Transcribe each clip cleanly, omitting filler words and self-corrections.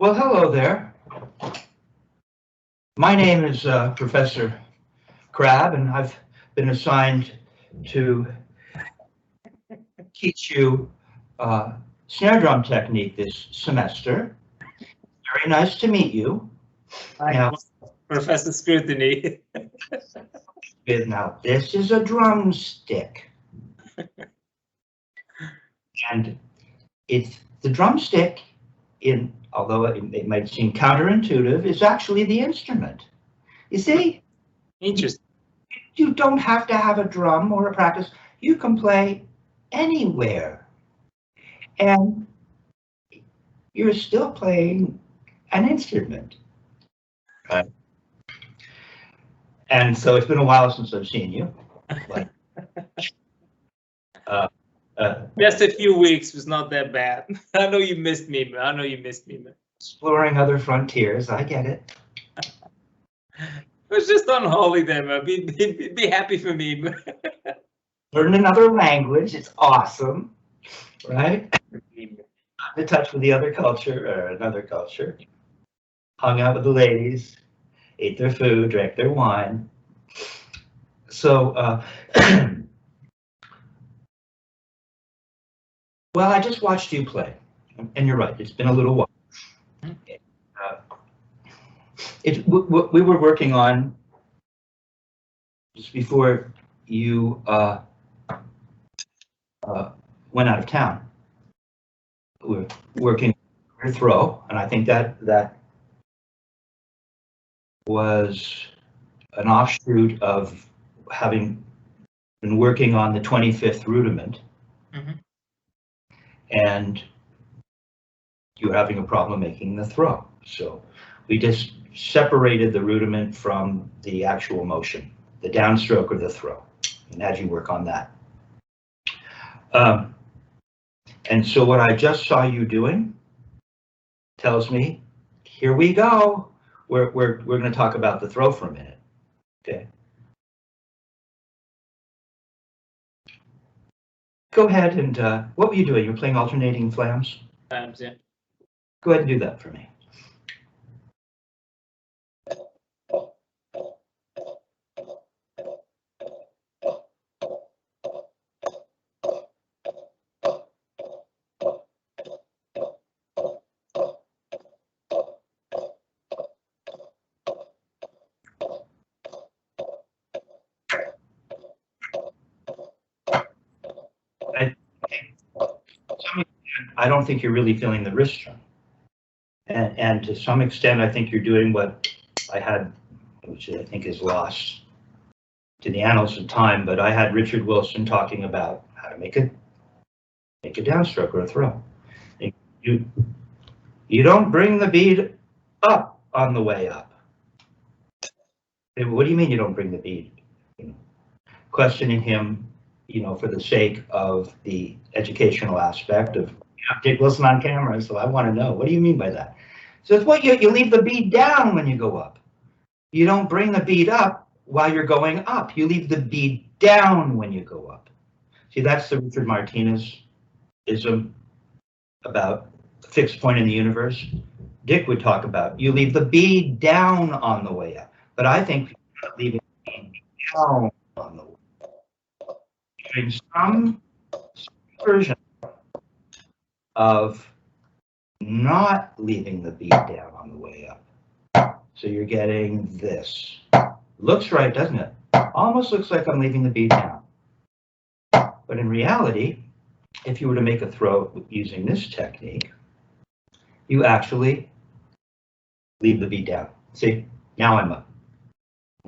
Well, hello there. My name is Professor Crabb, and I've been assigned to teach you snare drum technique this semester. Very nice to meet you. Now, Professor Scrutiny. Now, this is a drumstick. And it's the drumstick, although it might seem counterintuitive, is actually the instrument. You see? Interesting. You don't have to have a drum or a practice. You can play anywhere. And you're still playing an instrument. Right? And so it's been a while since I've seen you. Like, just a few weeks was not that bad. I know you missed me, man. I know you missed me, man. Exploring other frontiers, I get it. It was just on holiday, man. Be happy for me, man. Learn another language, it's awesome, right? In touch with the other culture, or another culture. Hung out with the ladies, ate their food, drank their wine. So, well, I just watched you play, and you're right, it's been a little while. We were working on, just before you went out of town, we were working on your throw, and I think that was an offshoot of having been working on the 25th rudiment. Mm-hmm. And you were having a problem making the throw. So we just separated the rudiment from the actual motion, the downstroke or the throw, and had you work on that. And so what I just saw you doing tells me, here we go. We're going to talk about the throw for a minute. Okay. Go ahead and, what were you doing? You were playing alternating flams? Flams, yeah. Go ahead and do that for me. I don't think you're really feeling the wrist strum. And to some extent, I think you're doing what I had, which I think is lost to the annals of time, but I had Richard Wilson talking about how to make a downstroke or a throw. You don't bring the bead up on the way up. What do you mean you don't bring the bead? Questioning him, for the sake of the educational aspect of Dick Wilson on camera, so I want to know, what do you mean by that? So it's what you leave the bead down when you go up. You don't bring the bead up while you're going up. You leave the bead down when you go up. See, that's the Richard Martinez-ism about the fixed point in the universe. Dick would talk about, you leave the bead down on the way up. But I think leaving the bead down on the way up. Doing some version of not leaving the bead down on the way up. So you're getting this. Looks right, doesn't it? Almost looks like I'm leaving the bead down. But in reality, if you were to make a throw using this technique, you actually leave the bead down. See, now I'm up.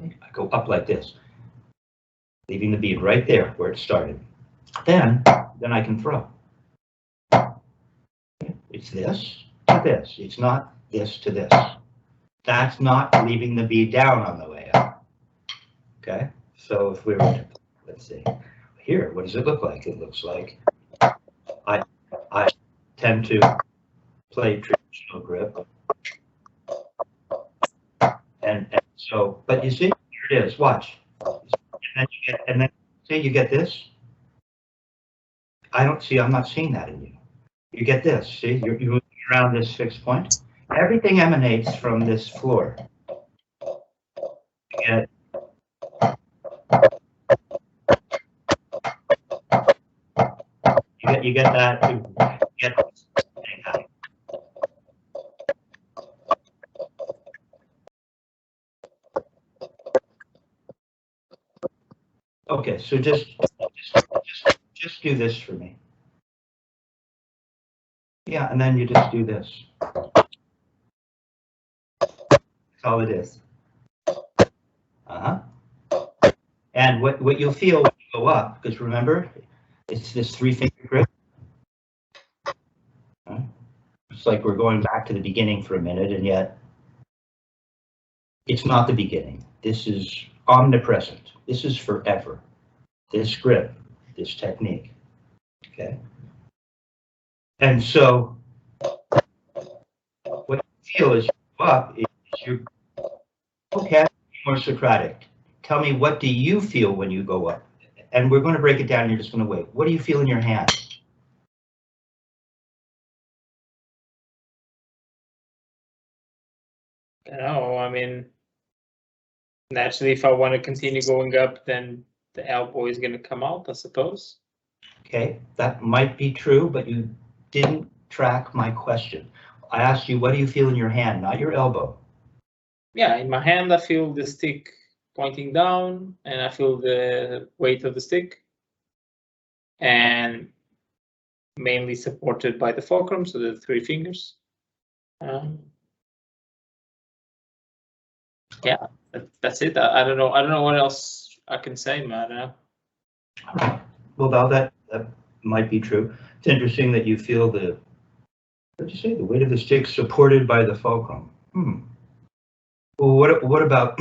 I go up like this, leaving the bead right there where it started. Then I can throw. It's this to this. It's not this to this. That's not leaving the bead down on the way up. Okay? So if we were to, let's see, here, what does it look like? It looks like I tend to play traditional grip. And so, but you see, here it is, watch. And then see, you get this. I'm not seeing that in you. You get this, see, you're moving around this fixed point. everything emanates from this floor. You get that? You get okay, so just do this for me. Yeah, and then you just do this. That's all it is. And what you'll feel when you go up, because remember, it's this 3-finger grip. It's like we're going back to the beginning for a minute, and yet it's not the beginning. This is omnipresent. This is forever. This grip, this technique. Okay. And so what you feel as you go up is you're okay, more Socratic. Tell me, what do you feel when you go up? And we're going to break it down. You're just going to wait. What do you feel in your hand? No, I mean, naturally, if I want to continue going up, then the elbow is going to come out, I suppose. Okay, that might be true, but you didn't track my question. I asked you, what do you feel in your hand, not your elbow? Yeah, in my hand, I feel the stick pointing down, and I feel the weight of the stick, and mainly supported by the fulcrum, so the 3 fingers. Yeah, that's it. I don't know. I don't know what else I can say, man. Well, that might be true. It's interesting that you feel the, what did you say? The weight of the stick supported by the fulcrum. Well, what about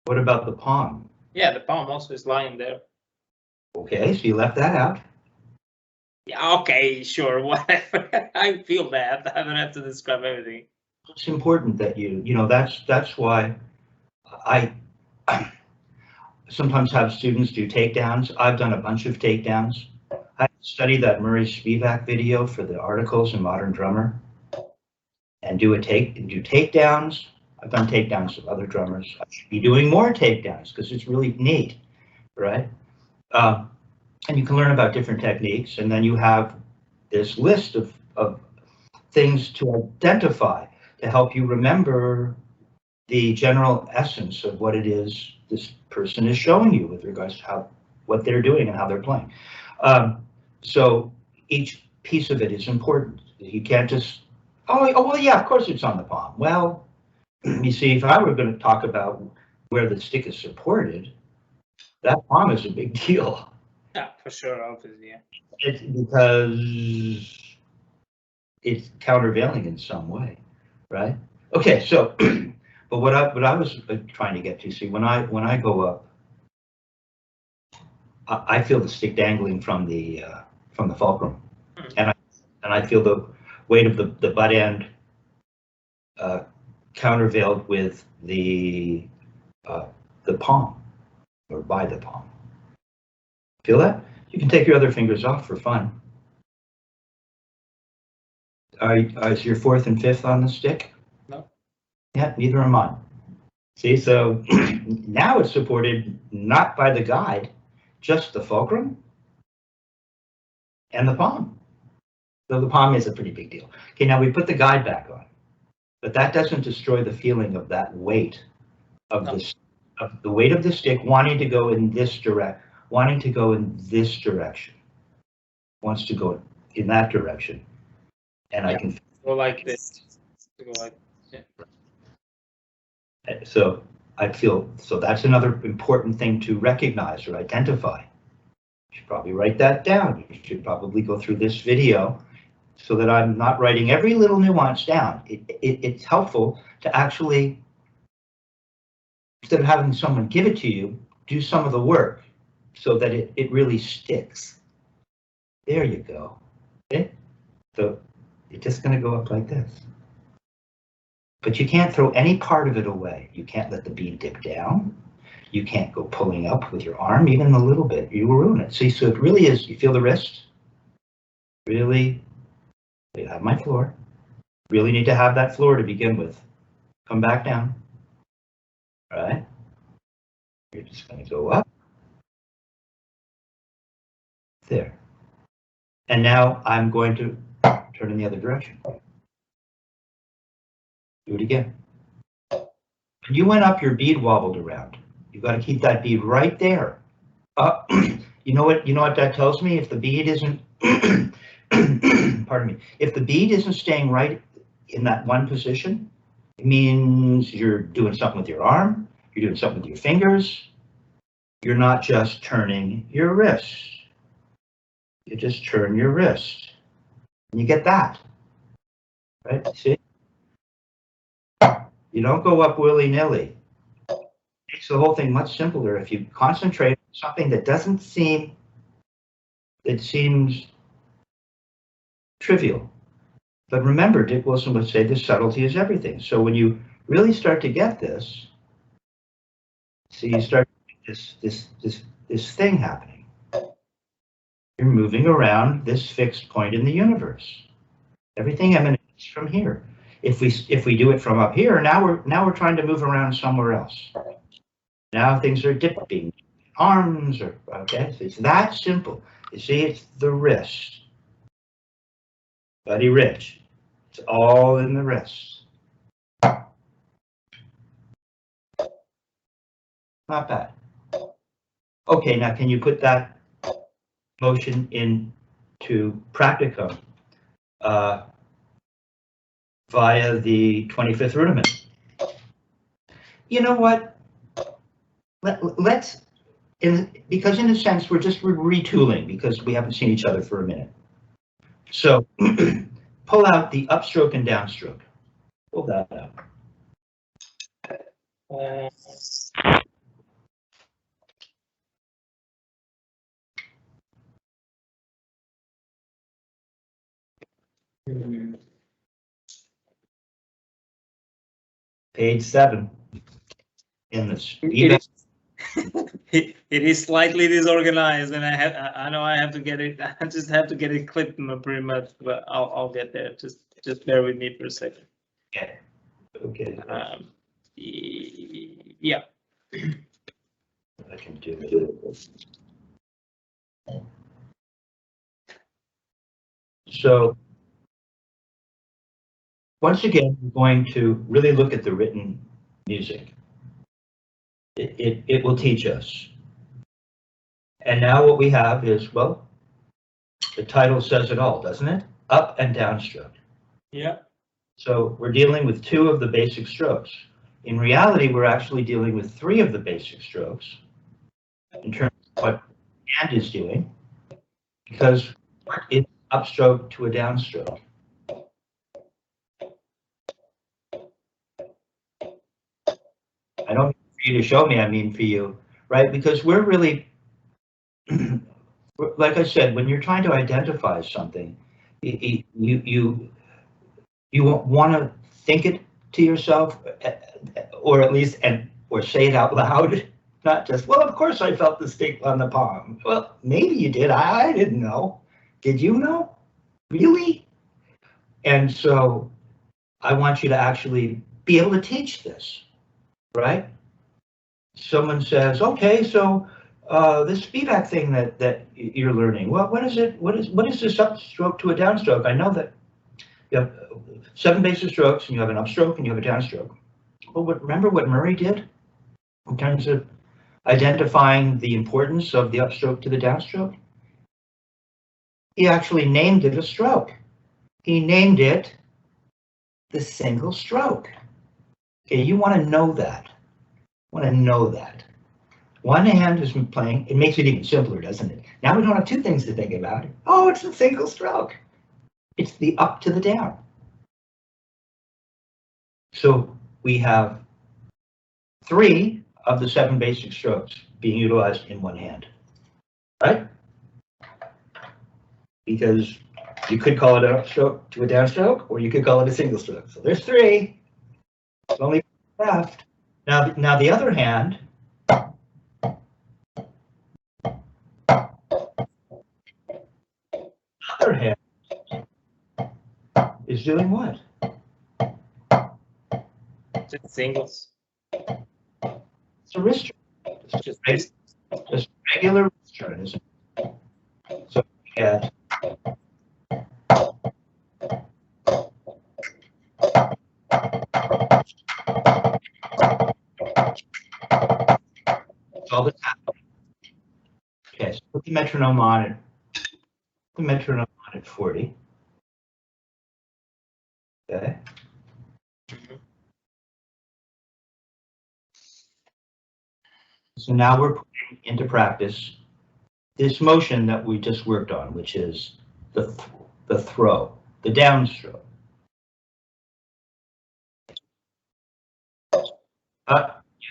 what about the palm? Yeah, the palm also is lying there. Okay, so you left that out. Yeah. Okay. Sure. Whatever. I feel that. I don't have to describe everything. It's important that you know, that's why I sometimes have students do takedowns. I've done a bunch of takedowns. I studied that Murray Spivack video for the articles in Modern Drummer and do takedowns. I've done takedowns of other drummers. I should be doing more takedowns because it's really neat, right? And you can learn about different techniques, and then you have this list of things to identify to help you remember the general essence of what it is this person is showing you with regards to what they're doing and how they're playing. So each piece of it is important. You can't just, oh well, yeah, of course it's on the palm. Well, you see, if I were going to talk about where the stick is supported, that palm is a big deal. Yeah, for sure, obviously. Yeah. It's because it's countervailing in some way, right? Okay, so, but what I was trying to get to, see, when I go up, I feel the stick dangling from the fulcrum, and I feel the weight of the butt end countervailed with the palm, or by the palm. Feel that? You can take your other fingers off for fun. Is your 4th and 5th on the stick? No. Yeah, neither am I. See, so now it's supported not by the guide, just the fulcrum and the palm. So the palm is a pretty big deal. Okay, now we put the guide back on, but that doesn't destroy the feeling of that weight of the weight of the stick wanting to go in this direction, wanting to go in this direction, wants to go in that direction, and I can go like this. Go like this. Yeah. So I feel, so that's another important thing to recognize or identify. You should probably write that down. You should probably go through this video so that I'm not writing every little nuance down. It's helpful to actually, instead of having someone give it to you, do some of the work so that it really sticks. There you go. Okay? So you're just going to go up like this. But you can't throw any part of it away. You can't let the bead dip down. You can't go pulling up with your arm, even a little bit. You will ruin it. See, so it really is, you feel the wrist? Really, you have my floor. Really need to have that floor to begin with. Come back down. All right. You're just going to go up. There. And now I'm going to turn in the other direction. Do it again. When you went up, your bead wobbled around. You've got to keep that bead right there. You know what that tells me? If the bead isn't, pardon me, if the bead isn't staying right in that one position, it means you're doing something with your arm, you're doing something with your fingers. You're not just turning your wrist. You just turn your wrist. And you get that. Right? See? You don't go up willy-nilly. It makes the whole thing much simpler if you concentrate on something that doesn't seem, it seems trivial. But remember, Dick Wilson would say the subtlety is everything. So when you really start to get this, see, you start this thing happening. You're moving around this fixed point in the universe. Everything emanates from here. If we do it from up here, now we're trying to move around somewhere else. Now things are dipping, arms are okay. So it's that simple. You see, it's the wrist. Buddy Rich. It's all in the wrist. Not bad. Okay, now can you put that motion into practicum via the 25th rudiment? You know what? Let's, because in a sense we're retooling because we haven't seen each other for a minute. So pull out the upstroke and downstroke. Pull that out. Page 7 in the Spivack. It is slightly disorganized, and I know I have to get it. I just have to get it clipped pretty much, but I'll get there. Just bear with me for a second. Okay. Okay. Yeah. I can do it. So once again, we're going to really look at the written music. It will teach us. And now what we have is, well, the title says it all, doesn't it? Up and downstroke. Yeah. So we're dealing with 2 of the basic strokes. In reality, we're actually dealing with 3 of the basic strokes in terms of what hand is doing, because it's upstroke to a downstroke. I don't mean for you to show me, I mean for you, right? Because we're really, like I said, when you're trying to identify something, you want to think it to yourself, or at least, or say it out loud, not just, well, of course I felt the stick on the palm. Well, maybe you did. I didn't know. Did you know? Really? And so I want you to actually be able to teach this, right? Someone says, okay, so this Spivack thing that you're learning, well, what is it? What is this upstroke to a downstroke? I know that you have 7 basic strokes, and you have an upstroke and you have a downstroke. Well, remember what Murray did in terms of identifying the importance of the upstroke to the downstroke? He actually named it a stroke. He named it the single stroke. Okay, you want to know that. Want to know that. One hand is playing, it makes it even simpler, doesn't it? Now we don't have 2 things to think about. Oh, it's a single stroke. It's the up to the down. So we have 3 of the 7 basic strokes being utilized in one hand, right? Because you could call it an upstroke to a downstroke, or you could call it a single stroke. So there's 3. There's only left. Now the other hand is doing what? Just singles. It's a wrist turn. It's just regular wrist turn, isn't it? So yeah. That's all that's happening. Okay, so put the metronome on it. The metronome on at 40. Okay. So now we're putting into practice this motion that we just worked on, which is the throw, the downstroke.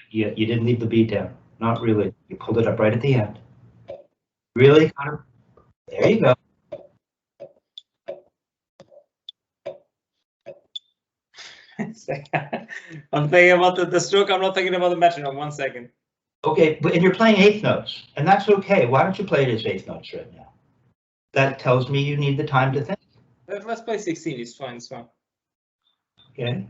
You didn't leave the beat down. Not really. You pulled it up right at the end. Really kind of, there you go. I'm thinking about the stroke. I'm not thinking about the metronome. 1 second. Okay, and you're playing eighth notes, and that's okay. Why don't you play it as eighth notes right now? That tells me you need the time to think. Let's play 16. It's fine. It's fine. Okay.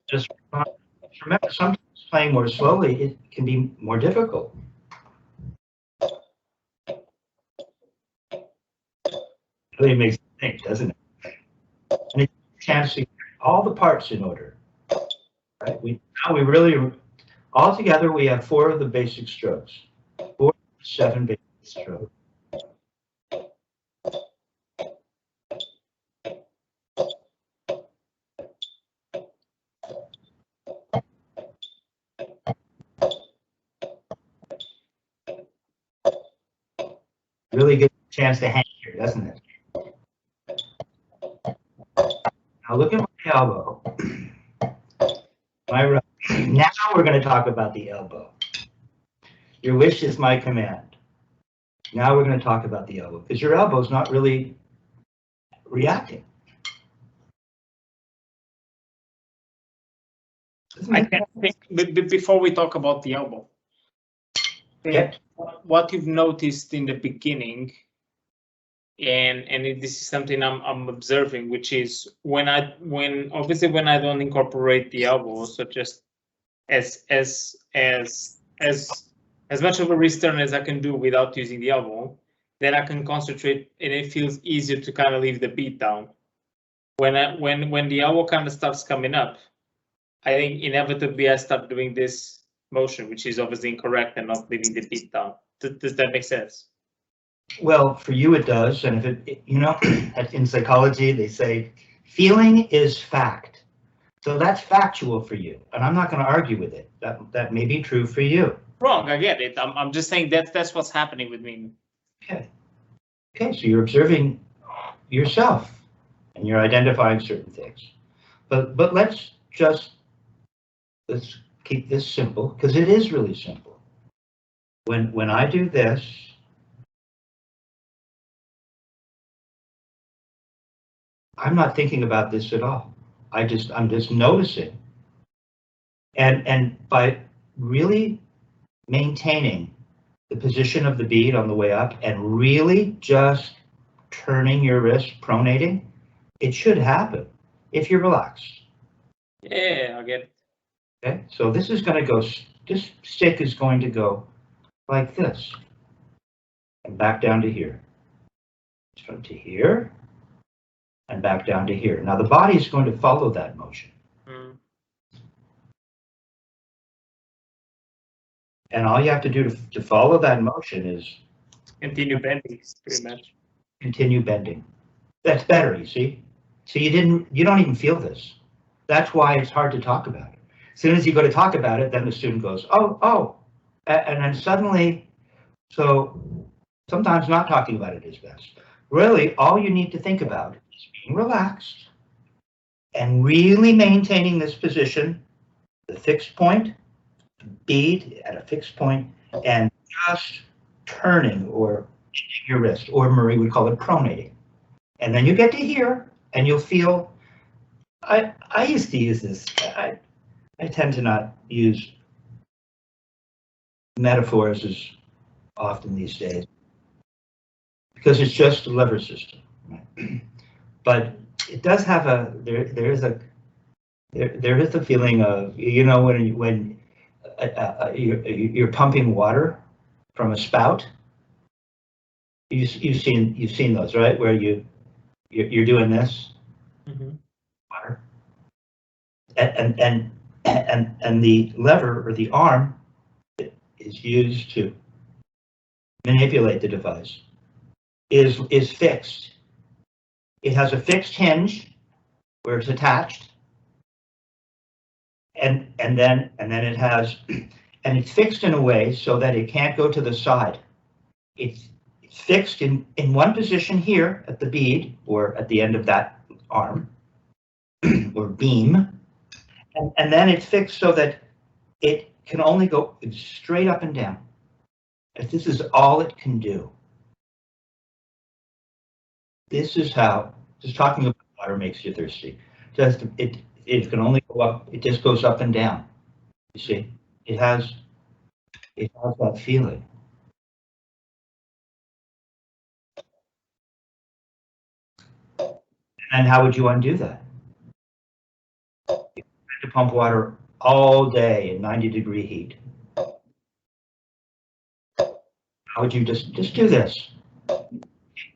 Just remember, sometimes playing more slowly, it can be more difficult. Really makes you think, doesn't it? And it's a chance to get all the parts in order. Right? Now we really, all together, we have 4 of the basic strokes. 4 to 7 basic strokes. Really good chance to hang here, doesn't it? Now look at my elbow. Now we're going to talk about the elbow. Your wish is my command. Now we're going to talk about the elbow, because your elbow's not really reacting. I can't think before we talk about the elbow. Yeah. What you've noticed in the beginning, and this is something I'm observing, which is when obviously when I don't incorporate the elbow, so just as much of a wrist turn as I can do without using the elbow, then I can concentrate, and it feels easier to kind of leave the beat down. When the elbow kind of starts coming up, I think inevitably I start doing this motion, which is obviously incorrect, and not leaving the beat down. Does that make sense? Well, for you it does, and if it you know, in psychology they say feeling is fact. So that's factual for you, and I'm not going to argue with it. That may be true for you. Wrong, I get it. I'm just saying that's what's happening with me. Okay. Okay, so you're observing yourself, and you're identifying certain things. But let's keep this simple, because it is really simple. When I do this, I'm not thinking about this at all. I'm just noticing. And by really maintaining the position of the bead on the way up and really just turning your wrist, pronating, it should happen if you're relaxed. Yeah, I get it. Okay, so this is going to go, this stick is going to go like this and back down to here. From to here and back down to here. Now the body is going to follow that motion. And all you have to do to follow that motion is continue bending, pretty much. Continue bending. That's better, you see? So you don't even feel this. That's why it's hard to talk about it. As soon as you go to talk about it, then the student goes, oh, and then suddenly, so sometimes not talking about it is best. Really, all you need to think about is being relaxed and really maintaining this position, the fixed point, bead at a fixed point, and just turning or shifting your wrist, or Marie would call it pronating. And then you get to here, and you'll feel, I used to use this. I tend to not use metaphors as often these days because it's just a lever system. Right? But it does have a there is a feeling of, you know, when you're pumping water from a spout. You've seen those, right? Where you're doing this, water, and the lever or the arm is used to manipulate the device is fixed. It has a fixed hinge where it's attached, and then it has, and it's fixed in a way so that it can't go to the side. It's fixed in one position here at the bead or at the end of that arm or beam, and then it's fixed so that it can only go straight up and down. If this is all it can do. This is how, just talking about water makes you thirsty. Just it can only go up, it just goes up and down. You see, it has that feeling. And how would you undo that? You have to pump water all day in 90-degree heat. How would you just do this?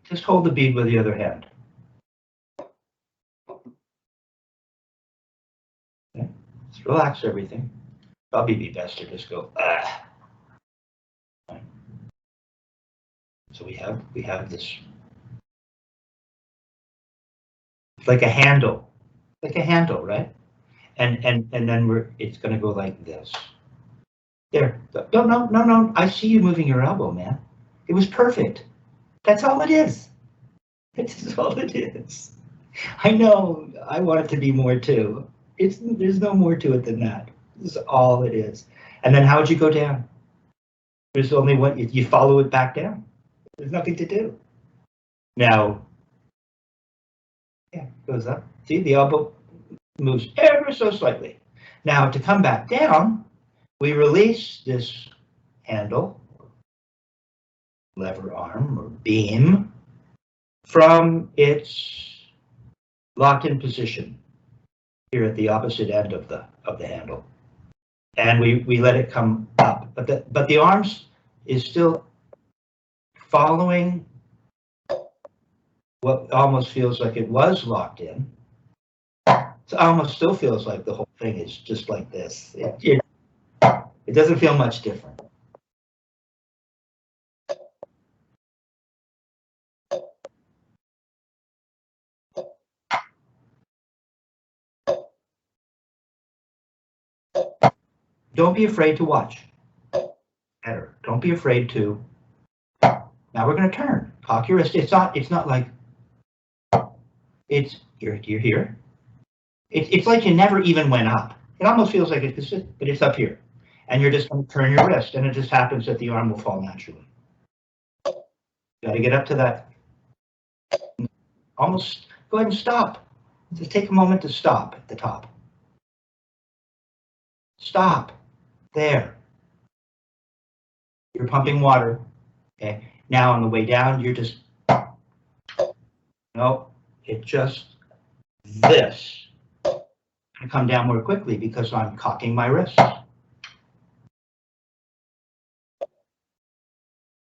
Just hold the bead with the other hand. Okay. Just relax everything. Probably be best to just go, ah. Right. So we have this. It's like a handle, right? And then it's going to go like this. There. No. I see you moving your elbow, man. It was perfect. That's all it is. That's all it is. I know. I want it to be more too. There's no more to it than that. This is all it is. And then how would you go down? There's only one. You follow it back down. There's nothing to do. Now, yeah, it goes up. See, the elbow moves ever so slightly. Now, to come back down, we release this handle, lever arm, or beam from its locked-in position here at the opposite end of the handle, and we let it come up. But the arms is still following what almost feels like it was locked in. It almost still feels like the whole thing is just like this. It doesn't feel much different. Don't be afraid to watch. Better. Don't be afraid to. Now we're going to turn. Cock your wrist. It's not like it's you're here. It's like you never even went up. It almost feels like it's, but it's up here. And you're just going to turn your wrist, and it just happens that the arm will fall naturally. You got to get up to that. Almost go ahead and stop. Just take a moment to stop at the top. Stop. There. You're pumping water. Okay. Now on the way down, you're just, no, it just, this. Going to come down more quickly because I'm cocking my wrist.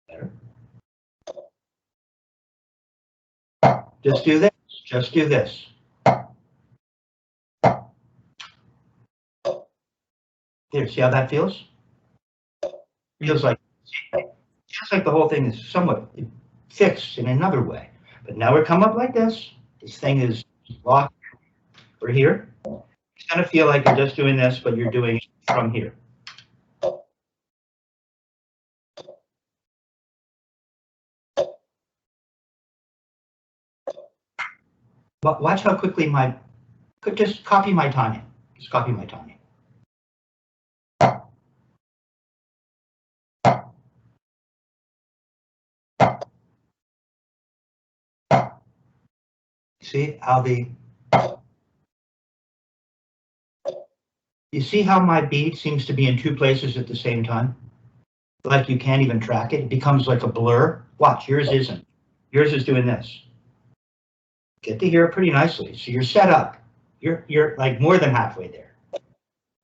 Better. Just do this. Just do this. There, see how that feels? Feels like the whole thing is somewhat fixed in another way. But now we're come up like this. This thing is locked. We're here. It's going to feel like you're just doing this, but you're doing it from here. But watch how quickly just copy my timing. Just copy my timing. See how You see how my bead seems to be in two places at the same time? Like you can't even track it. It becomes like a blur. Watch, yours isn't. Yours is doing this. Get to here pretty nicely. So you're set up. You're like more than halfway there.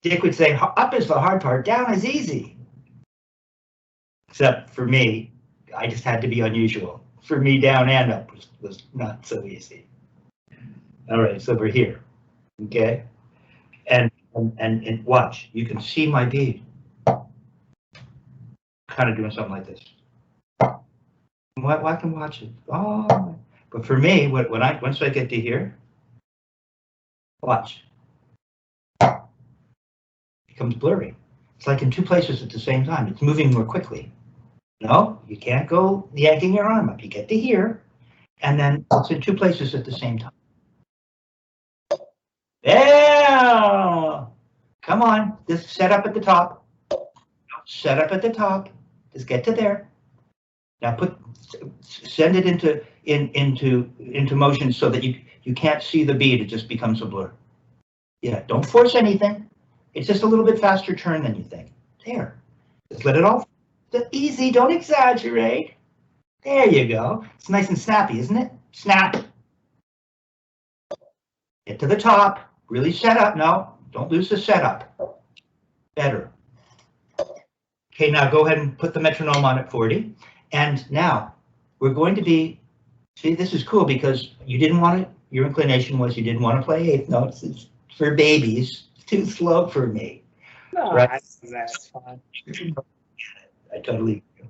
Dick would say, up is the hard part, down is easy. Except for me, I just had to be unusual. For me, down and up was not so easy. All right, so we're here, okay? And watch, you can see my bead. Kind of doing something like this. I can watch it. Oh, but for me, once I get to here, watch. It becomes blurry. It's like in two places at the same time. It's moving more quickly. No, you can't go yanking your arm up. You get to here, and then it's in two places at the same time. Yeah! Come on, just set up at the top. Set up at the top. Just get to there. Now send it into motion so that you can't see the bead. It just becomes a blur. Yeah, don't force anything. It's just a little bit faster turn than you think. There. Just let it all. Easy. Don't exaggerate. There you go. It's nice and snappy, isn't it? Snap. Get to the top. Really set up. No, don't lose the setup. Better. Okay, now go ahead and put the metronome on at 40. And now we're going to be, see, this is cool because you didn't want it, your inclination was you didn't want to play eighth notes. It's for babies. It's too slow for me. No, right? that's fine. I totally agree.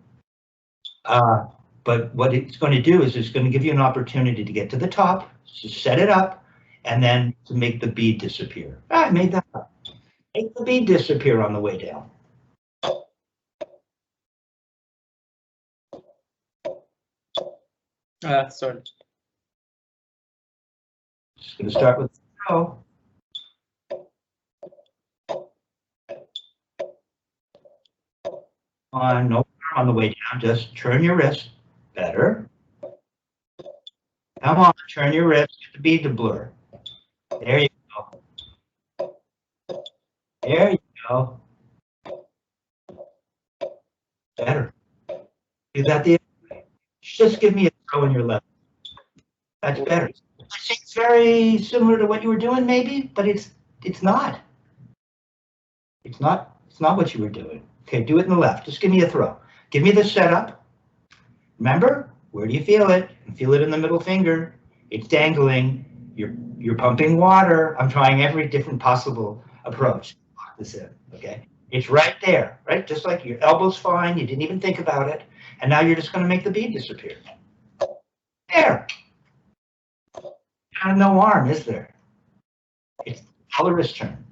But what it's going to do is it's going to give you an opportunity to get to the top, to set it up, and then to make the bead disappear. I made that up. Make the bead disappear on the way down. Sorry. Just going to start with O. No on the way down, just turn your wrist. Better. Come on, turn your wrist, get the bead to blur. There you go. There you go. Better. Do that the other way. Just give me a throw in your left. That's better. I think it's very similar to what you were doing, maybe, but it's not. It's not what you were doing. Okay, do it in the left. Just give me a throw. Give me the setup. Remember, where do you feel it? You feel it in the middle finger. It's dangling. You're pumping water. I'm trying every different possible approach to lock this in. Okay, it's right there, right? Just like your elbow's fine. You didn't even think about it, and now you're just going to make the bead disappear. There. Kind of no arm, is there? It's all a wrist turn.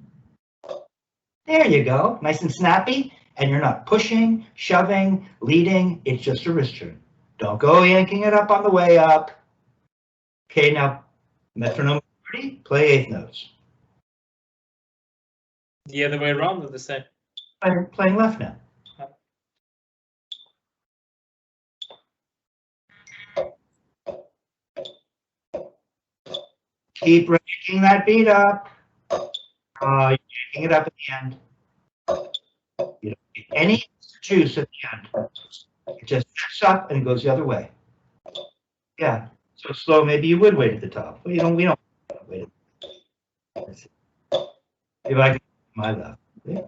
There you go. Nice and snappy. And you're not pushing, shoving, leading. It's just a wrist turn. Don't go yanking it up on the way up. Okay, now metronome 30, play eighth notes. The other way around or the same? I'm playing left now. Keep yanking that beat up. You're yanking it up at the end. You don't get any juice at the end. It just sets up and goes the other way. Yeah. So slow, maybe you would wait at the top. Well, we don't wait at the top. If I can my left. Yeah.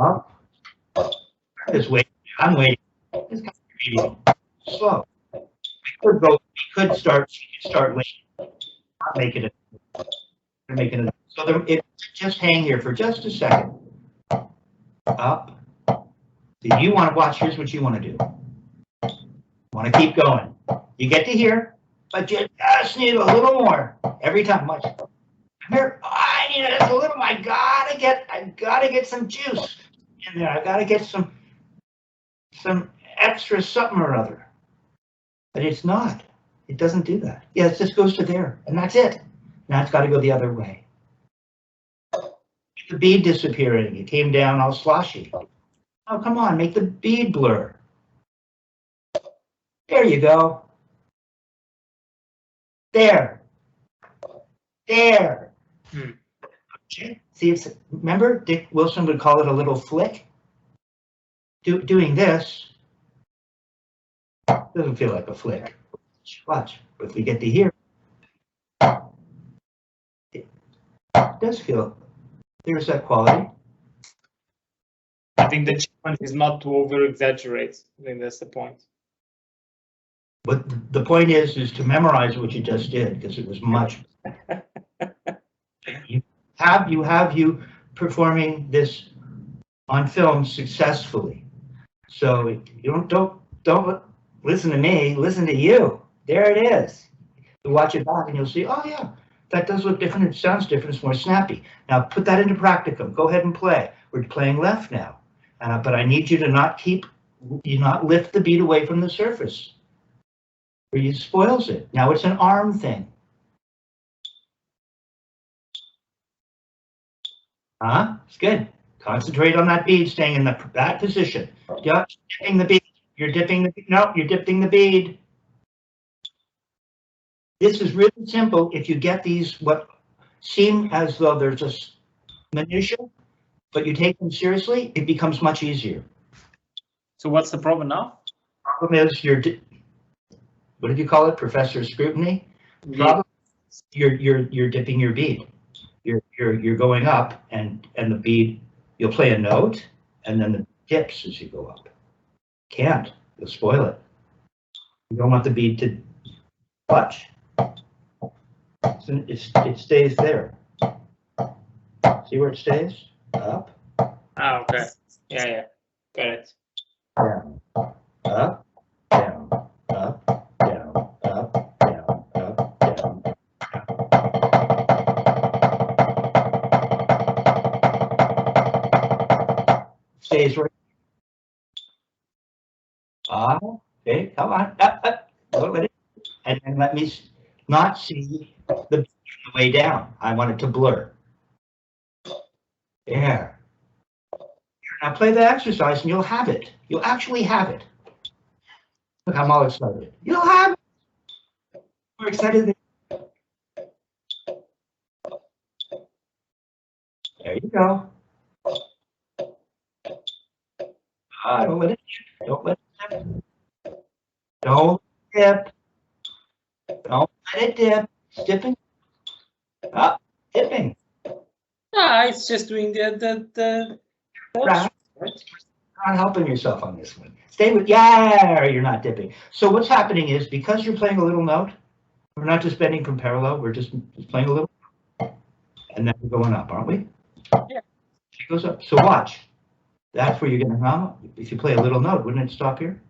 Up. Just wait. I'm waiting. It's kind of slow. We could start late. Not making it. Making it. So just hang here for just a second. Up. If you want to watch, here's what you want to do. Want to keep going. You get to here, but you just need a little more every time. Watch. Here, I need a little. I gotta get some juice in there. I gotta get some extra something or other. But it's not. It doesn't do that. Yeah, it just goes to there, and that's it. Now it's got to go the other way. the bead disappearing. It came down all sloshy. Oh, come on, make the bead blur. There you go. There. There. See, remember Dick Wilson would call it a little flick? Doing this doesn't feel like a flick. Watch. If we get to here, it does feel, there's that quality. I think the challenge is not to over-exaggerate. I think that's the point. But the point is to memorize what you just did, because it was much. you have you performing this on film successfully. So you don't listen to me, listen to you. There it is. You watch it back and you'll see, oh yeah, that does look different. It sounds different. It's more snappy. Now put that into practicum. Go ahead and play. We're playing left now, but I need you to not lift the bead away from the surface, or you spoils it. Now it's an arm thing. It's good. Concentrate on that bead staying in that position. Yep, dipping the bead. You're dipping the bead. No, you're dipping the bead. This is really simple. If you get these, what seem as though they're just minutiae, but you take them seriously, it becomes much easier. So what's the problem now? Problem is what did you call it? Professor Scrutiny? Yeah. You're dipping your bead. You're going up and the bead, you'll play a note and then the dips as you go up. Can't. You'll spoil it. You don't want the bead to touch. It stays there. See where it stays? Up. Ah, okay. Yeah. Got it. Down. Up. Down. Up. Down. Up. Down. Up. Down. Stays right. Okay, come on. Up. Don't let it. And then let me not see the way down. I want it to blur. There. Now play the exercise and you'll have it. You'll actually have it. Look, I'm all excited. You'll have it. We're excited. There you go. Don't let it dip. Don't let it dip. Don't dip. Don't let it dip. It's dipping. Up. Dipping. It's just doing the Right. You're not helping yourself on this one. Stay with, yeah, you're not dipping. So what's happening is, because you're playing a little note, we're not just bending from parallel, we're just playing a little, and then we're going up, aren't we? Yeah. It goes up. So watch. That's where you're going to hum. If you play a little note, wouldn't it stop here?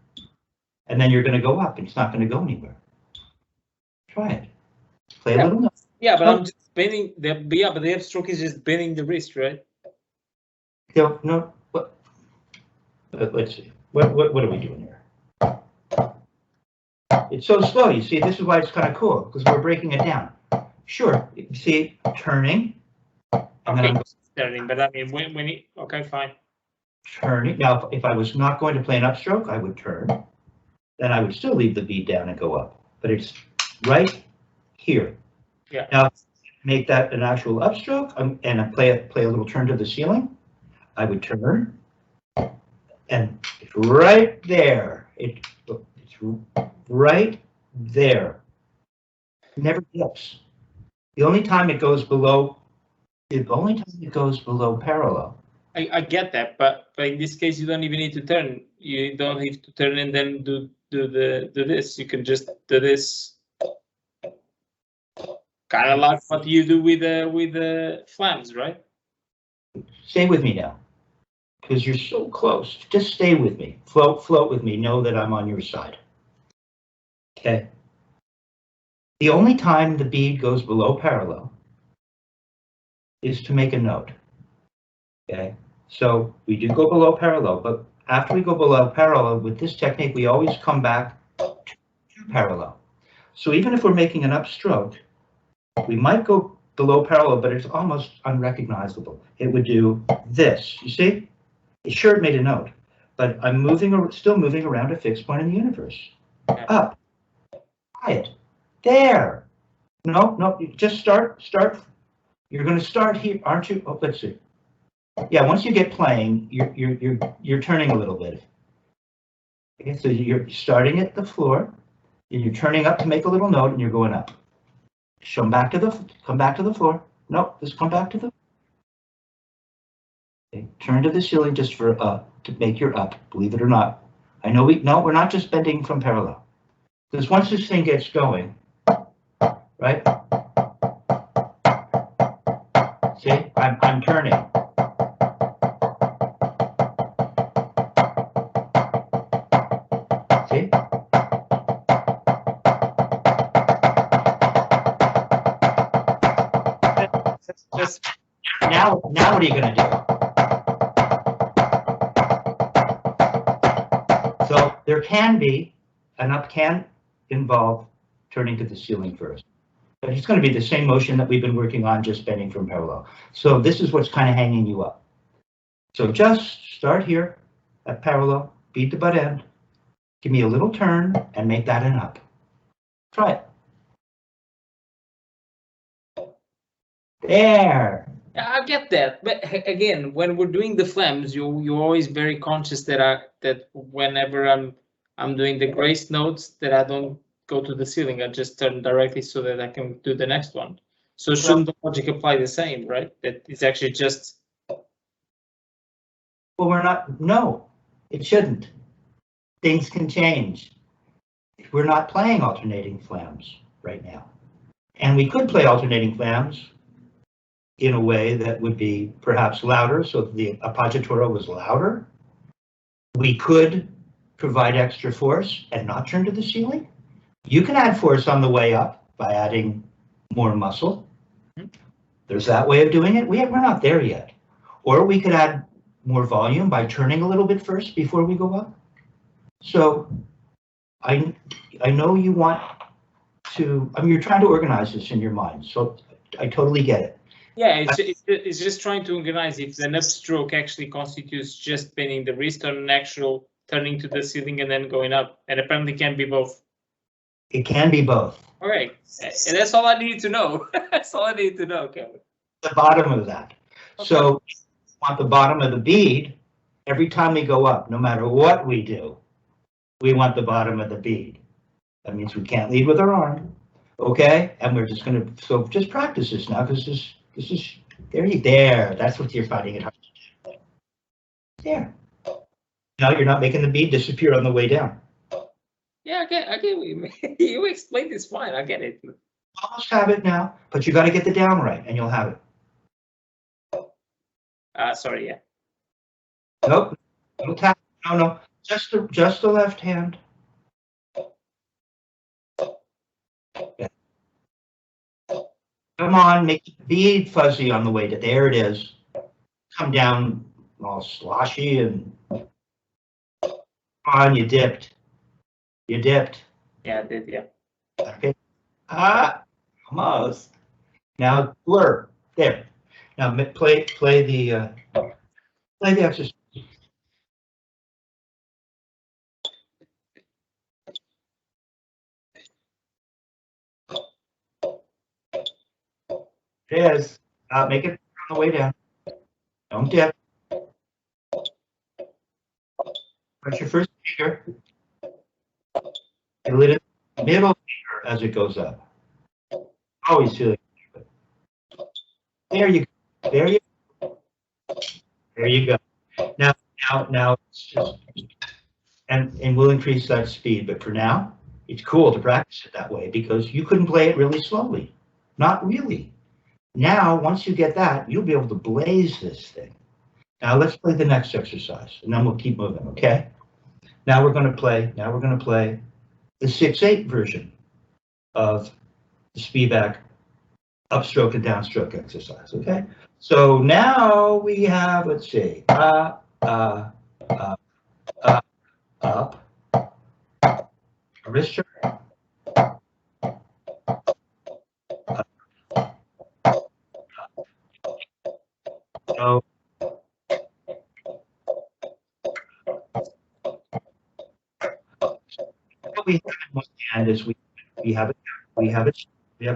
And then you're going to go up. It's not going to go anywhere. Try it. Play a little note. Yeah, but I'm just bending but the upstroke is just bending the wrist, right? No. What? Let's see. What are we doing here? It's so slow. You see, this is why it's kind of cool, because we're breaking it down. Sure. You see, turning. And then I'm turning, but I mean, when it, okay, fine. Turning. Now, if I was not going to play an upstroke, I would turn. Then I would still leave the bead down and go up. But it's right here. Yeah. Now, make that an actual upstroke, and I play a little turn to the ceiling. I would turn, and it's right there. It's right there. It never dips. The only time it goes below parallel. I get that, but in this case, you don't even need to turn. You don't have to turn and then do this. You can just do this, kind of like what you do with the flams, right? Stay with me now, because you're so close. Just stay with me. Float with me. Know that I'm on your side. Okay. The only time the bead goes below parallel is to make a note. Okay. So we do go below parallel, but after we go below parallel with this technique, we always come back to parallel. So even if we're making an upstroke, we might go below parallel, but it's almost unrecognizable. It would do this. You see? It sure made a note, but I'm still moving around a fixed point in the universe. Up. Quiet. There. No, you just start. You're going to start here, aren't you? Oh, let's see. Yeah, once you get playing, you're turning a little bit. Okay, so you're starting at the floor, and you're turning up to make a little note, and you're going up. Come back to the floor. No, just come back to the. Okay, turn to the ceiling just for to make your up. Believe it or not, I know we're not just bending from parallel. Because once this thing gets going, right? See, I'm turning. See? Just now what are you going to do? So there can be, an up can involve turning to the ceiling first. But it's going to be the same motion that we've been working on, just bending from parallel. So this is what's kind of hanging you up. So just start here at parallel, beat the butt end, give me a little turn, and make that an up. Try it. There. I get that, but again, when we're doing the flams, you're always very conscious that whenever I'm doing the grace notes, that I don't go to the ceiling. I just turn directly so that I can do the next one. So shouldn't the logic apply the same, right? That it's actually just. Well, we're not. No, it shouldn't. Things can change. We're not playing alternating flams right now, and we could play alternating flams in a way that would be perhaps louder, so the appoggiatura was louder. We could provide extra force and not turn to the ceiling. You can add force on the way up by adding more muscle. There's that way of doing it. We're not there yet. Or we could add more volume by turning a little bit first before we go up. So I know you want to, I mean, you're trying to organize this in your mind, so I totally get it. Yeah, it's just trying to organize if an upstroke actually constitutes just bending the wrist on an actual turning to the ceiling and then going up. And apparently can be both. It can be both. All right, and that's all I need to know. That's all I need to know, Kevin. The bottom of that. Okay. So you want the bottom of the bead every time we go up, no matter what we do. We want the bottom of the bead. That means we can't lead with our arm. Okay, and we're just going to, so just practice this now, because this is, there, that's what you're finding it hard to do. There. Now you're not making the bead disappear on the way down. Yeah, I get you explained this fine, I get it. Almost have it now, but you got to get the down right, and you'll have it. Sorry, yeah. Nope, no tap, no, just the left hand. Yeah. Come on, make the bead fuzzy on the way to, there it is. Come down all sloshy and on, you dipped. You dipped. Yeah, I did, yeah. Okay. Almost. Now blur. There. Now play the exercise. It is. Make it on the way down. Don't dip. Press your first finger. A little middle finger as it goes up. Always feeling good. There you go. There you go. There you go. Now it's just, and we'll increase that speed, but for now, it's cool to practice it that way because you couldn't play it really slowly. Not really. Now, once you get that, you'll be able to blaze this thing. Now let's play the next exercise, and then we'll keep moving, okay? Now we're going to play the 6/8 version of the Spivack upstroke and downstroke exercise, okay? So now we have, let's see, up, wrist turn, what we have in one hand is we have a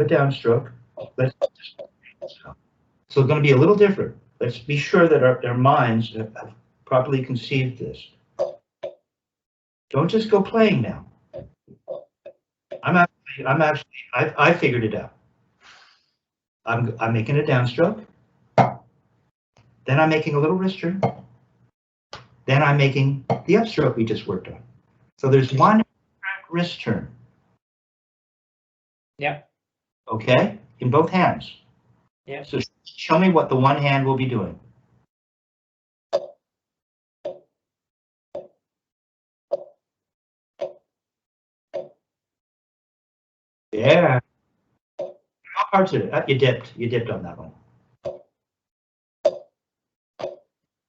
downstroke. So it's going to be a little different. Let's be sure that our minds have properly conceived this. Don't just go playing now. I figured it out. I'm making a downstroke. Then I'm making a little wrist turn. Then I'm making the upstroke we just worked on. So there's one wrist turn. Yeah. Okay, in both hands. Yeah. So show me what the one hand will be doing. Yeah. How parts of it? You dipped on that one.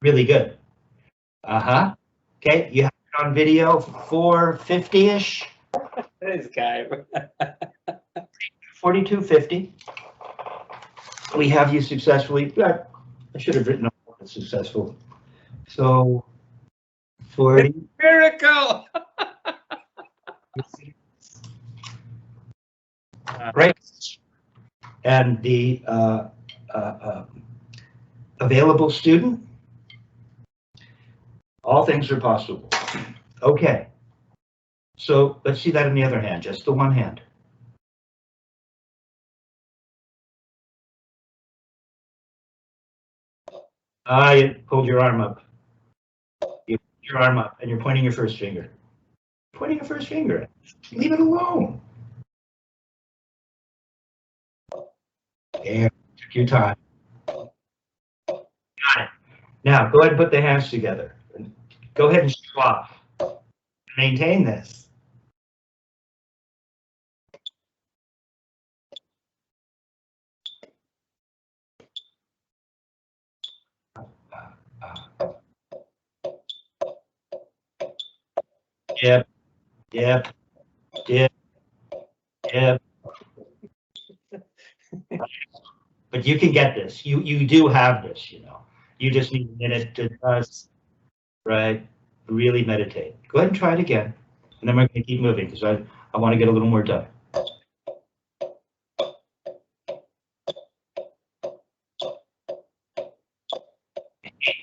Really good. Uh-huh. Okay, you have it on video, 450-ish. This guy. 4250. We have you successfully. I should have written up successful. So 40. Miracle. Right. And the available student. All things are possible. Okay. So let's see that in the other hand, just the one hand. You pulled your arm up. You put your arm up and you're pointing your first finger. Pointing your first finger. Leave it alone. Yeah, took your time. Got it. Now go ahead and put the hands together. Go ahead and show off. Maintain this. Dip, dip, dip, dip. But you can get this. You do have this, you know. You just need a minute to just, right, really meditate. Go ahead and try it again. And then we're going to keep moving because I want to get a little more done.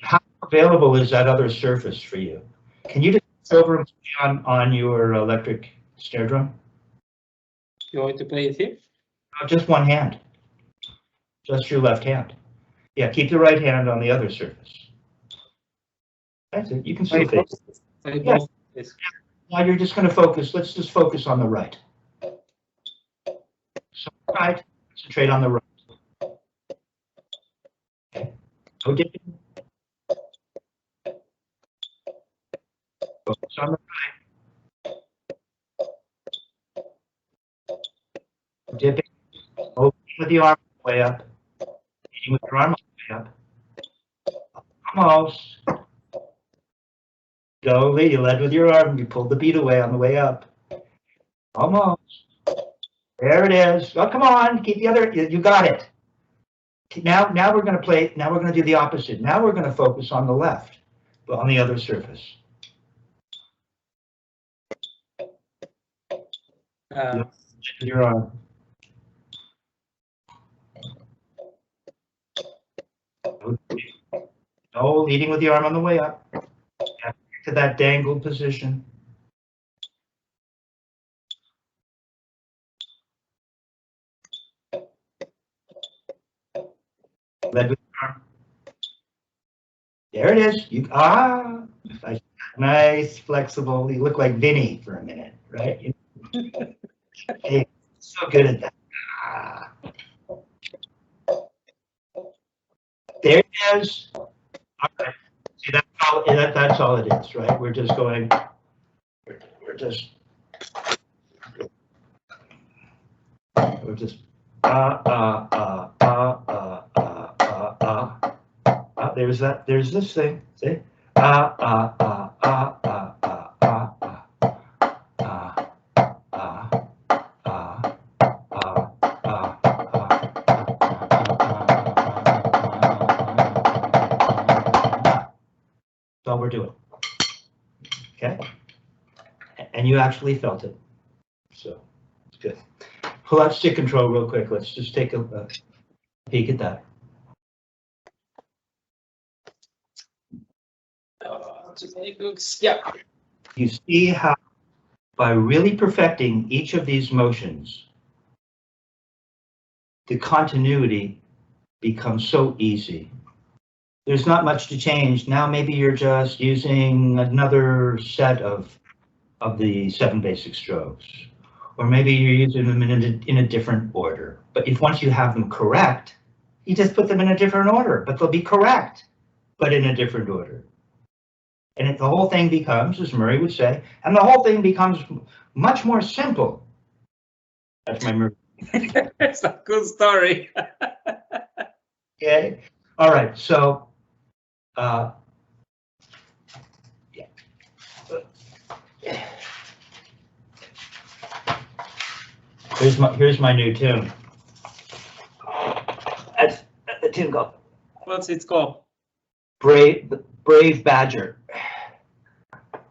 How available is that other surface for you? Can you just over on your electric snare drum? You want to play it here? Just one hand. Just your left hand. Yeah, keep the right hand on the other surface. That's it. You can still face it. Yeah. Now you're just going to focus. Let's just focus on the right. So right, concentrate on the right. Okay. No dipping. Focus on the right. Dipping. Opening with the arm way up. Eating with your arm way up. Almost. Slowly, you led with your arm. You pulled the bead away on the way up. Almost. There it is. Oh, come on. Keep the other. You got it. Now we're going to play. Now we're going to do the opposite. Now we're going to focus on the left, but on the other surface. Your arm. No, leading with the arm on the way up. Back to that dangled position. Led with the arm. There it is. Nice, flexible. You look like Vinny for a minute, right? Hey, so good at that. There it is. All right. See, that's all it is, right? We're just going. We're just. There's this thing. See? That's all we're doing. Okay. and you actually felt it. So it's good. Pull out stick control real quick. Let's just take a peek at that. Yeah. You see how by really perfecting each of these motions, the continuity becomes so easy. There's not much to change. Now maybe you're just using another set of the 7 basic strokes, or maybe you're using them in a different order. But if once you have them correct, you just put them in a different order, but they'll be correct, but in a different order. And the whole thing becomes, as Murray would say, and the whole thing becomes much more simple. That's my Murray. It's a good story. Okay. All right. So, yeah. Here's my new tune. That's the tune called. What's it called? Brave Badger.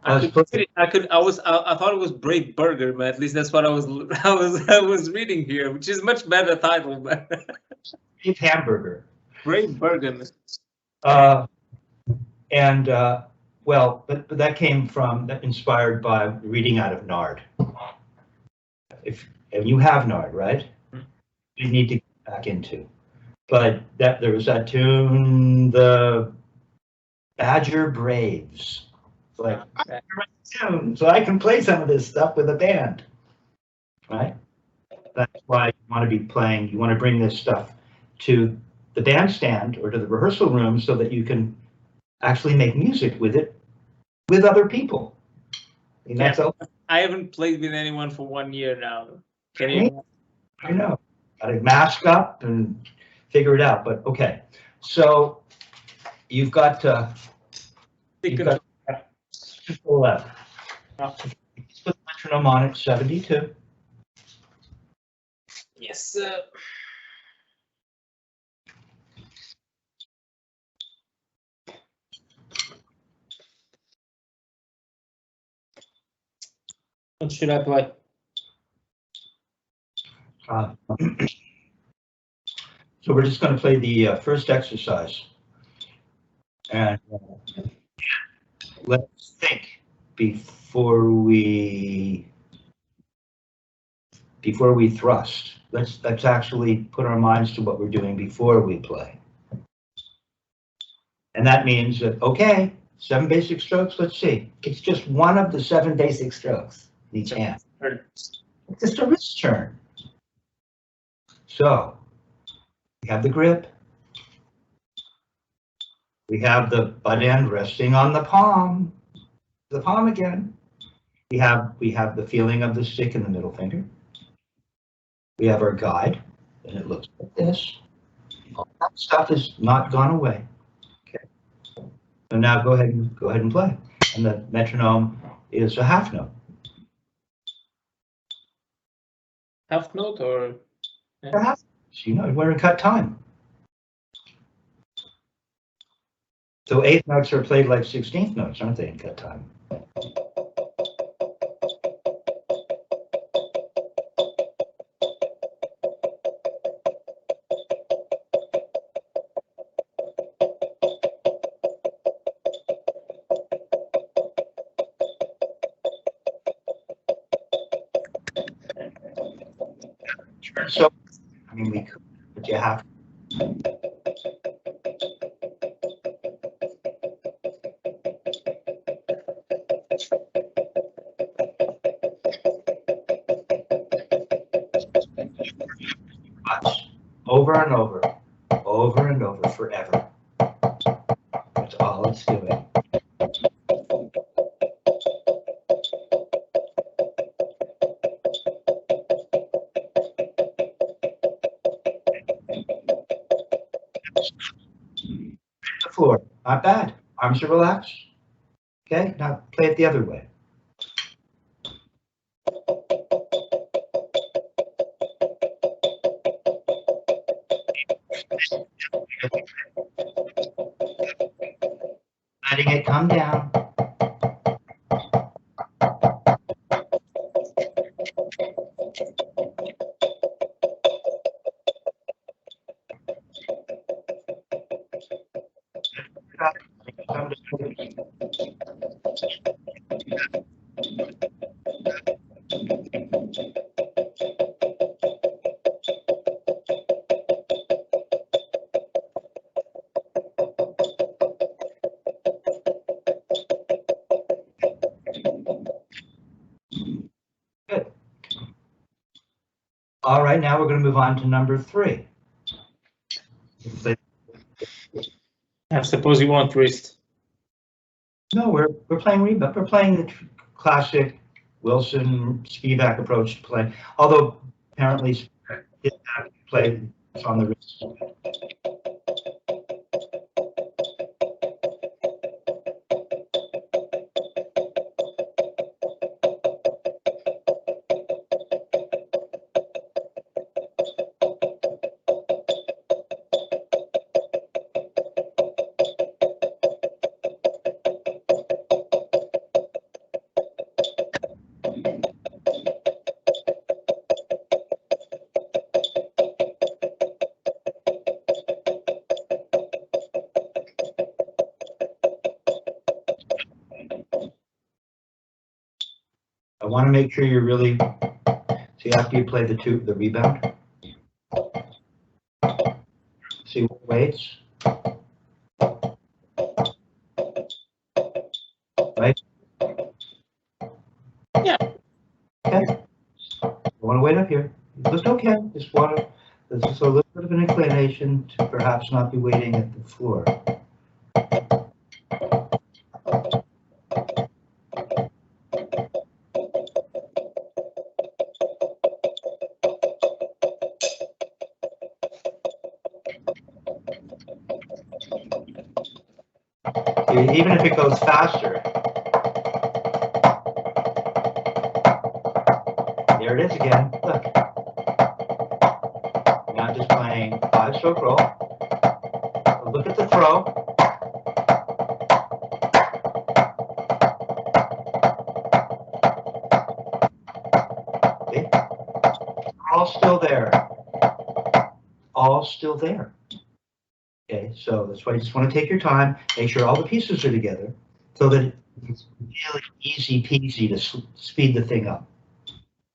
I thought it was Brave Burger, but at least that's what I was reading here, which is much better title. But Brave Hamburger. Brave Burger. Well, but that came from, inspired by reading out of Nard. If you have Nard, right? You need to get back into. But there was that tune, the Badger Braves. It's like, I can write a tune, so I can play some of this stuff with a band, right? That's why you want to be playing. You want to bring this stuff to the bandstand or to the rehearsal room so that you can actually make music with it with other people. And that's all. I haven't played with anyone for 1 year now. Can you? I know. Got to mask up and figure it out. But okay, so you've got control left. Put the metronome on at 72. Yes. What should I play? So we're just going to play the first exercise, and let's think before we thrust. Let's actually put our minds to what we're doing before we play, and that means that, okay, 7 basic strokes. Let's see. It's just one of the 7 basic strokes in each hand. It's just a wrist turn. So we have the grip. We have the butt end resting on the palm again. We have the feeling of the stick in the middle finger. We have our guide, and it looks like this. All that stuff is not gone away. Okay. So now go ahead and play. And the metronome is a half note. Half note or? Yeah. Half. You know, we're in cut time. So 8th notes are played like 16th notes, aren't they, in cut time? So, I mean, we could, but you have to. Over and over, forever. That's all it's doing. The floor, not bad. Arms are relaxed. Okay, now play it the other way. Letting it come down. Good. All right, now we're going to move on to number 3. I suppose you want wrist. No, we're playing rebound. We're playing the classic Wilson Spivack approach to play. Although apparently Spivack did have to play on the wrist. I want to make sure you're really, see after you play the rebound, see what weights, right? Yeah. Okay. I want to wait up here. It looked okay. Just want to, there's just a little bit of an inclination to perhaps not be waiting at the floor. Even if it goes faster, there it is again. Look. Now just playing 5-stroke roll. Look at the throw. Okay. All still there. All still there. Okay, so that's why you just want to take your time, make sure all the pieces are together, so that it's really easy peasy to speed the thing up.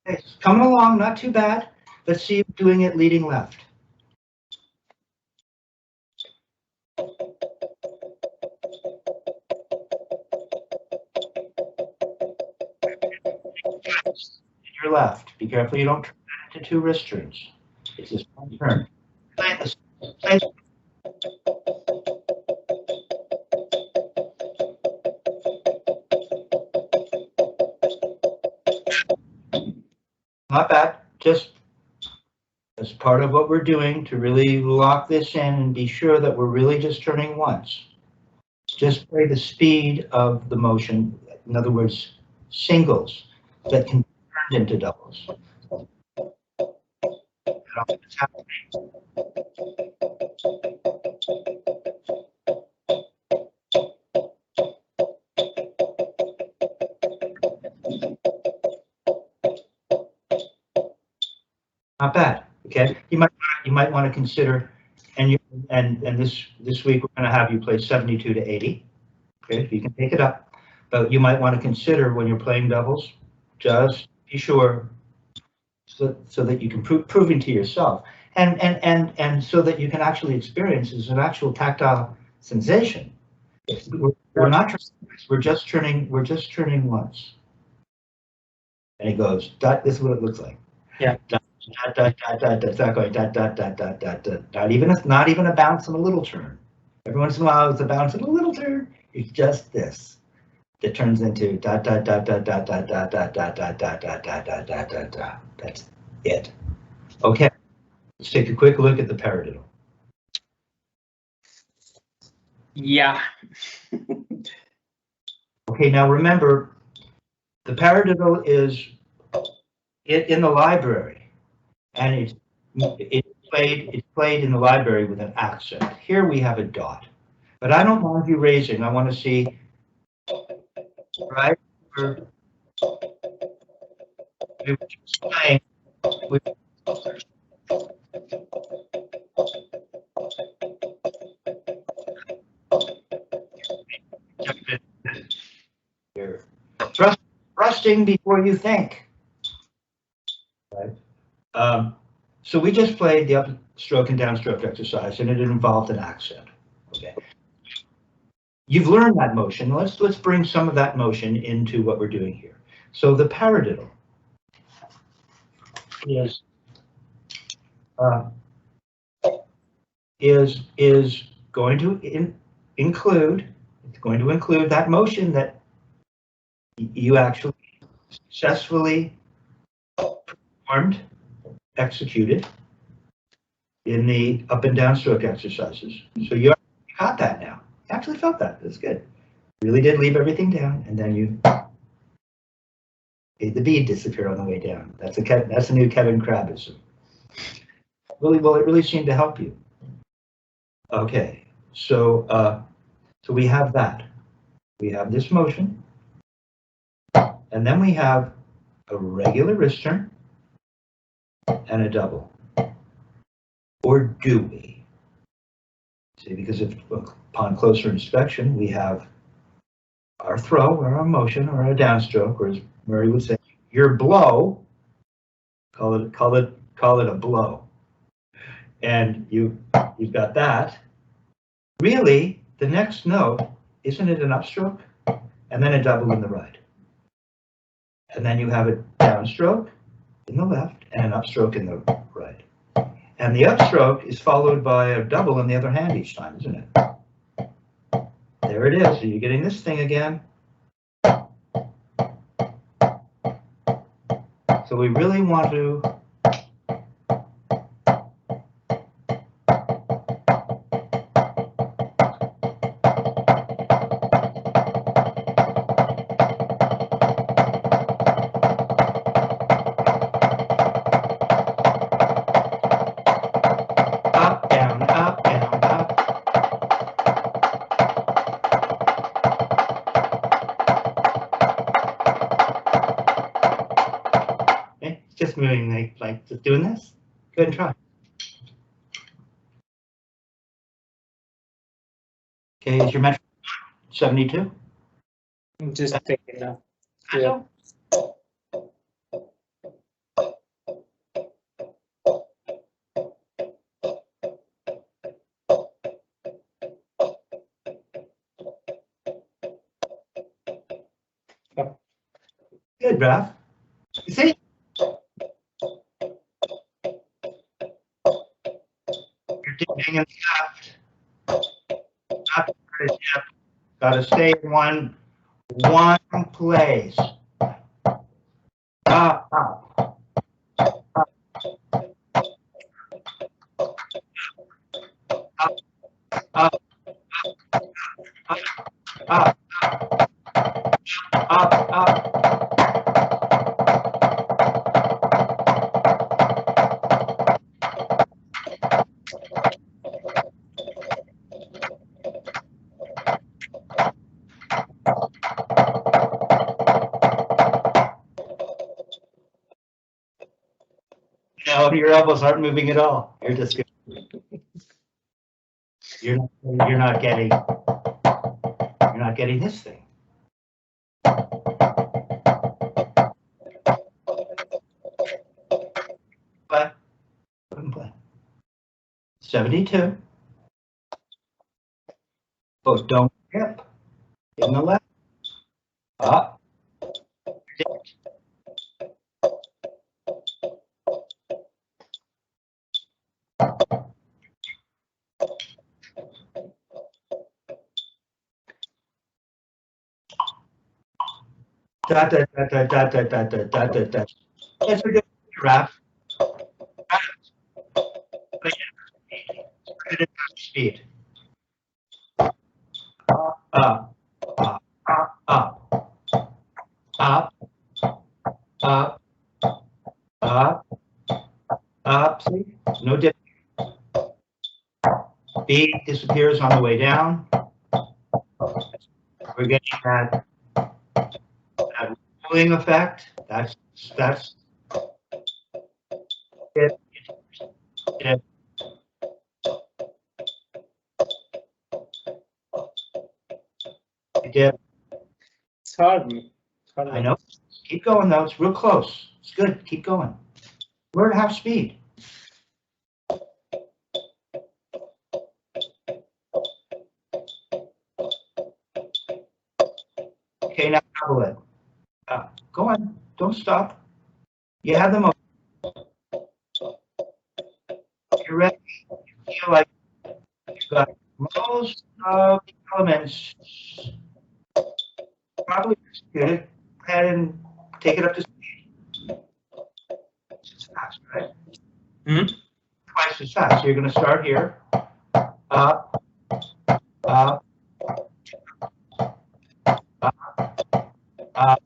Okay, it's coming along, not too bad. Let's see you doing it leading left. Your left. Be careful you don't turn that into 2 wrist turns. It's just one turn. Not bad. Just as part of what we're doing to really lock this in and be sure that we're really just turning once. Just play the speed of the motion. In other words, singles that can be turned into doubles. It's happening. Not bad. Okay, you might want to consider, and this week we're going to have you play 72 to 80. Okay, if you can pick it up, but you might want to consider when you're playing doubles, just be sure so that you can proving to yourself, and so that you can actually experience as an actual tactile sensation. We're not we're just turning once, and it goes. This is what it looks like. Yeah. It's not going not even a bounce and a little turn. Every once in a while it's a bounce and a little turn. It's just this that turns into da da da da da da da da da da da da da da da da da. That's it. Okay, let's take a quick look at the paradiddle. Yeah. Okay, now remember, the paradiddle is in the library, and it's played in the library with an accent. Here we have a dot, but I don't mind you raising. I want to see, right? We're just playing with here. Thrusting before you think. Right. So we just played the upstroke and downstroke exercise, and it involved an accent. Okay. You've learned that motion. Let's bring some of that motion into what we're doing here. So the paradiddle is going to include that motion that you actually successfully performed, executed in the up and down stroke exercises. So you got that now. You actually felt that. That's good. Really did leave everything down, and then you made the bead disappear on the way down. That's a new Kevin Crabbism. Really, well, it really seemed to help you. Okay, so we have that. We have this motion, and then we have a regular wrist turn and a double. Or do we? See, because if upon closer inspection, we have our throw or our motion or our downstroke, or as Murray would say, your blow. Call it a blow. And you've got that. Really, the next note, isn't it an upstroke? And then a double in the right. And then you have a downstroke in the left and an upstroke in the right. And the upstroke is followed by a double in the other hand each time, isn't it? There it is. So you're getting this thing again. So we really want to moving like just doing this. Go ahead and try. Okay, is your metric 72? I'm just taking that. Yeah. Good, Ralph. You see? Dipping in the left. Got to stay in one place. Up, up. Up, up, up, up, up. No, your elbows aren't moving at all. You're just you're not getting this thing. Play. 72. Oh, don't hip. In the left. Up. Da da da da da da da da da da da. Let's do Ralph. Speed. Up, up, up, up, up, up, up, up. See, no dip. Beat disappears on the way down. We're getting that rolling effect. That's it. Dip. Dip. It's hard I know. Keep going though. It's real close. It's good. Keep going. We're at half speed. Okay, now double it. Go on. Don't stop. You have the motion. You're ready. You feel like you've got most of the elements probably executed. Go ahead and take it up to speed. It's fast, right? Mm-hmm. Twice as fast. So you're going to start here. Up, up, up, up, up.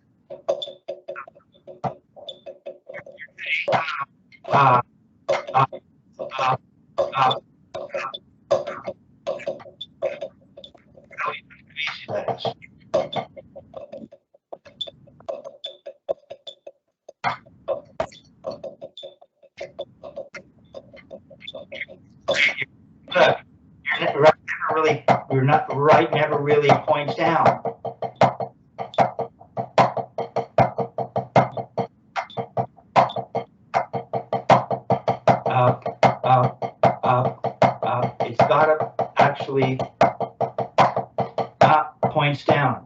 You're not right, never really points down. Up, up, up, up. It's got to actually points down.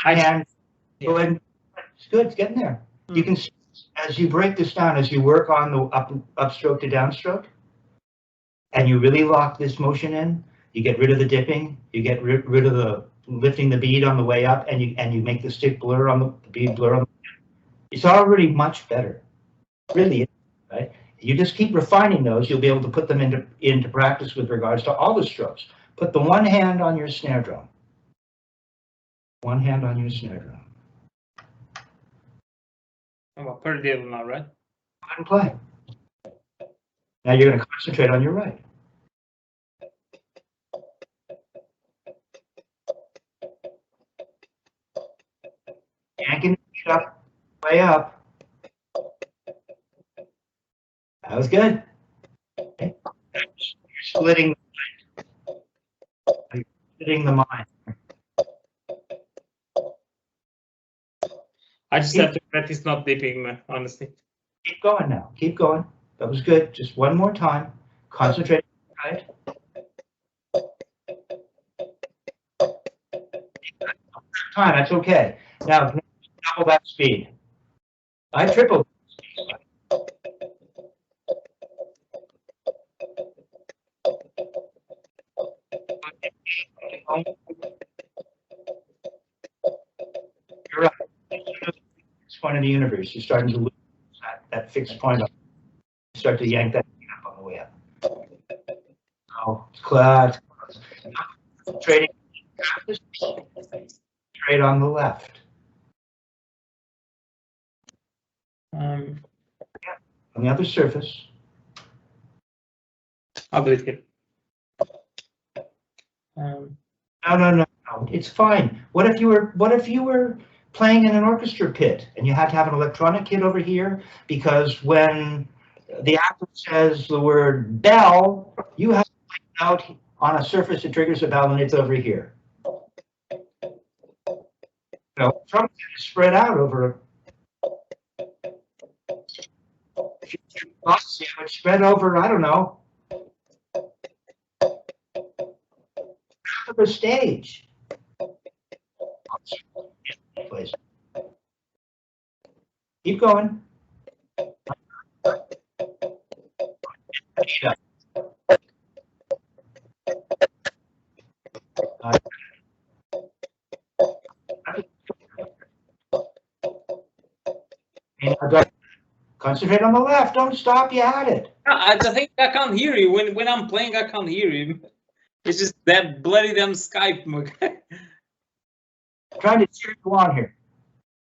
And go ahead. It's good. It's getting there. You can see as you break this down, as you work on the upstroke to downstroke, and you really lock this motion in. You get rid of the dipping. You get rid of the lifting the bead on the way up, and you make the stick blur on the bead blur on the. It's already much better. Really, right? You just keep refining those. You'll be able to put them into practice with regards to all the strokes. Put the one hand on your snare drum. One hand on your snare drum. I'm a per deal now, right? Go ahead and play. Now you're going to concentrate on your right. Yanking it up, way up. That was good. Okay. You're splitting the mind. You're splitting the mind. I just have to practice not dipping, honestly. Keep going now. Keep going. That was good. Just one more time. Concentrate. Right. Time. That's okay. Now double that speed. I tripled. You're right. It's point of the universe. You're starting to lose that fixed point. You start to yank that up on the way up. Oh, it's close. Trading straight on the left. On the other surface. I'll do it here. No. It's fine. What if you were playing in an orchestra pit and you had to have an electronic kit over here, because when the actor says the word bell, you have to play out on a surface that triggers a bell, and it's over here. Trump's spread out over. If you would spread over, I don't know, half of the stage. Keep going. Concentrate on the left. Don't stop. You had it. I think I can't hear you. When I'm playing, I can't hear you. It's just that bloody damn Skype. trying to cheer you on here.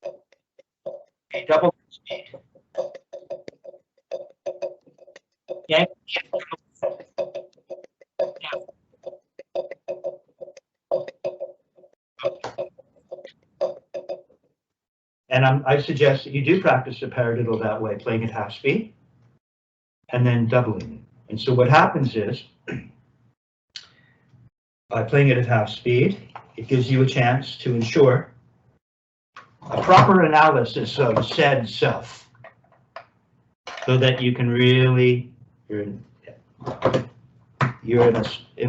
Okay, double speed. Yeah. And I suggest that you do practice the paradiddle that way, playing at half speed and then doubling it. And so what happens is, by playing it at half speed, it gives you a chance to ensure a proper analysis of said self, so that you can really, you're in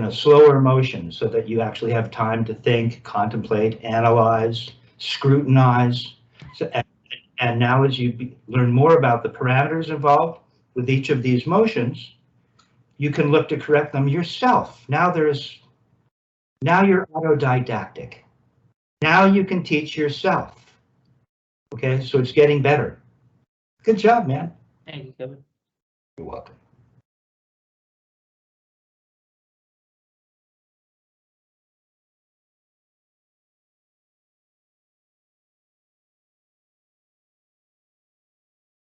a slower motion, so that you actually have time to think, contemplate, analyze, scrutinize. So, and now as you learn more about the parameters involved with each of these motions, you can look to correct them yourself. Now you're autodidactic. Now you can teach yourself. Okay, so it's getting better. Good job, man. Thank you, Kevin. You're welcome.